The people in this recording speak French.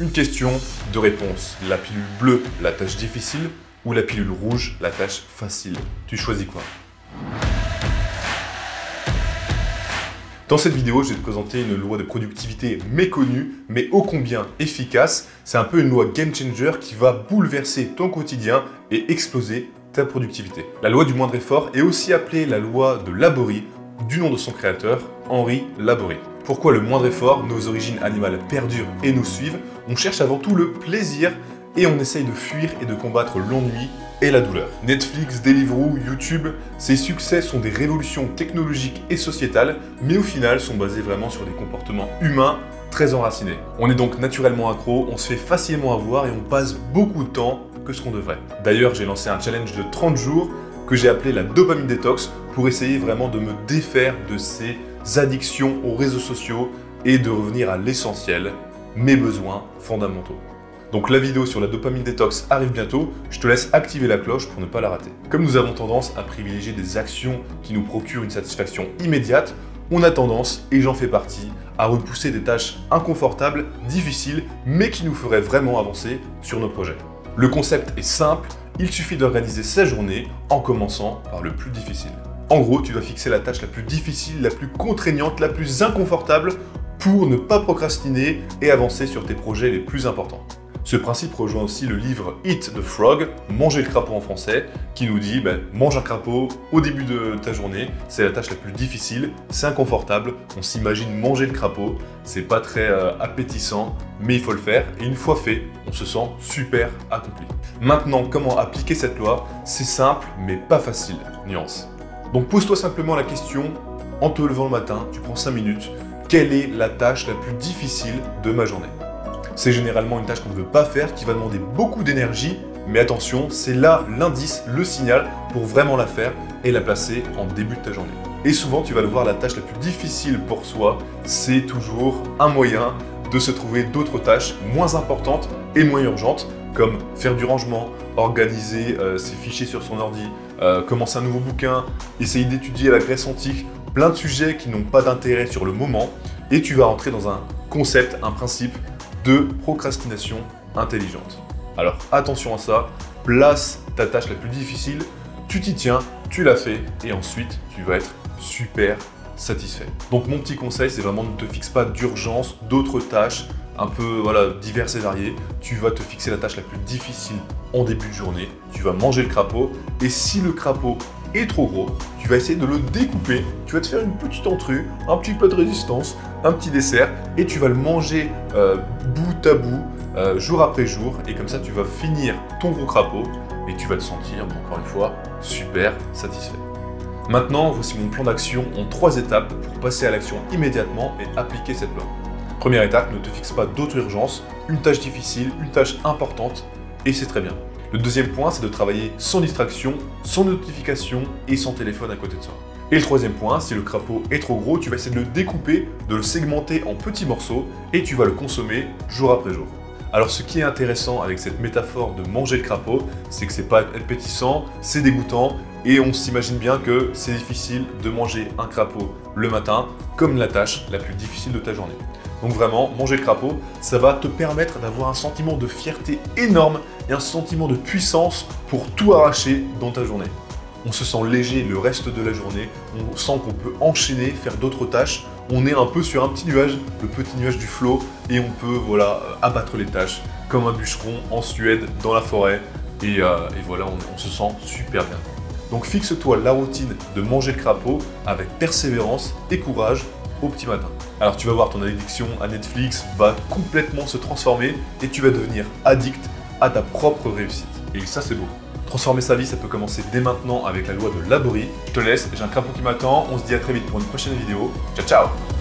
Une question, deux réponses. La pilule bleue, la tâche difficile, ou la pilule rouge, la tâche facile. Tu choisis quoi? Dans cette vidéo, je vais te présenter une loi de productivité méconnue, mais ô combien efficace. C'est un peu une loi game changer qui va bouleverser ton quotidien et exploser ta productivité. La loi du moindre effort est aussi appelée la loi de Laborie, du nom de son créateur, Henri Laborie. Pourquoi le moindre effort, nos origines animales perdurent et nous suivent? On cherche avant tout le plaisir et on essaye de fuir et de combattre l'ennui et la douleur. Netflix, Deliveroo, YouTube, ces succès sont des révolutions technologiques et sociétales, mais au final sont basés vraiment sur des comportements humains très enracinés. On est donc naturellement accro, on se fait facilement avoir et on passe beaucoup de temps que ce qu'on devrait. D'ailleurs, j'ai lancé un challenge de 30 jours que j'ai appelé la dopamine détox pour essayer vraiment de me défaire de ces addictions aux réseaux sociaux et de revenir à l'essentiel, mes besoins fondamentaux. Donc la vidéo sur la dopamine détox arrive bientôt, je te laisse activer la cloche pour ne pas la rater. Comme nous avons tendance à privilégier des actions qui nous procurent une satisfaction immédiate, on a tendance, et j'en fais partie, à repousser des tâches inconfortables, difficiles, mais qui nous feraient vraiment avancer sur nos projets. Le concept est simple, il suffit d'organiser sa journée en commençant par le plus difficile. En gros, tu dois fixer la tâche la plus difficile, la plus contraignante, la plus inconfortable pour ne pas procrastiner et avancer sur tes projets les plus importants. Ce principe rejoint aussi le livre Eat the Frog, Manger le crapaud en français, qui nous dit mange un crapaud au début de ta journée, c'est la tâche la plus difficile, c'est inconfortable, on s'imagine manger le crapaud, c'est pas très appétissant, mais il faut le faire, et une fois fait, on se sent super accompli. Maintenant, comment appliquer cette loi? C'est simple, mais pas facile, nuance. Donc pose-toi simplement la question, en te levant le matin, tu prends 5 minutes, quelle est la tâche la plus difficile de ma journée? C'est généralement une tâche qu'on ne veut pas faire, qui va demander beaucoup d'énergie, mais attention, c'est là l'indice, le signal pour vraiment la faire et la placer en début de ta journée. Et souvent, tu vas le voir, la tâche la plus difficile pour soi, c'est toujours un moyen de se trouver d'autres tâches moins importantes et moins urgentes, comme faire du rangement, organiser ses fichiers sur son ordi, commencer un nouveau bouquin, essayer d'étudier la Grèce antique, plein de sujets qui n'ont pas d'intérêt sur le moment, et tu vas rentrer dans un concept, un principe de procrastination intelligente. Alors attention à ça, place ta tâche la plus difficile, tu t'y tiens, tu l'as fait et ensuite tu vas être super satisfait. Donc mon petit conseil, c'est vraiment ne te fixe pas d'urgence, d'autres tâches un peu diverses et variées. Tu vas te fixer la tâche la plus difficile en début de journée, tu vas manger le crapaud et si le crapaud est trop gros, tu vas essayer de le découper, tu vas te faire une petite entrée, un petit plat de résistance, un petit dessert et tu vas le manger bout à bout, jour après jour et comme ça tu vas finir ton gros crapaud et tu vas te sentir, encore une fois, super satisfait. Maintenant, voici mon plan d'action en 3 étapes pour passer à l'action immédiatement et appliquer cette loi. Première étape, ne te fixe pas d'autres urgences, une tâche difficile, une tâche importante et c'est très bien. Le deuxième point, c'est de travailler sans distraction, sans notification et sans téléphone à côté de soi. Et le troisième point, si le crapaud est trop gros, tu vas essayer de le découper, de le segmenter en petits morceaux et tu vas le consommer jour après jour. Alors ce qui est intéressant avec cette métaphore de manger le crapaud, c'est que c'est pas appétissant, c'est dégoûtant et on s'imagine bien que c'est difficile de manger un crapaud le matin comme la tâche la plus difficile de ta journée. Donc vraiment, manger le crapaud, ça va te permettre d'avoir un sentiment de fierté énorme et un sentiment de puissance pour tout arracher dans ta journée. On se sent léger le reste de la journée, on sent qu'on peut enchaîner, faire d'autres tâches. On est un peu sur un petit nuage, le petit nuage du flow, et on peut abattre les tâches comme un bûcheron en Suède, dans la forêt. Et voilà, on se sent super bien. Donc fixe-toi la routine de manger le crapaud avec persévérance et courage au petit matin. Alors tu vas voir, ton addiction à Netflix va complètement se transformer et tu vas devenir addict à ta propre réussite. Et ça, c'est beau. Transformer sa vie, ça peut commencer dès maintenant avec la loi de Laborie. Je te laisse, j'ai un crapaud qui m'attend. On se dit à très vite pour une prochaine vidéo. Ciao, ciao!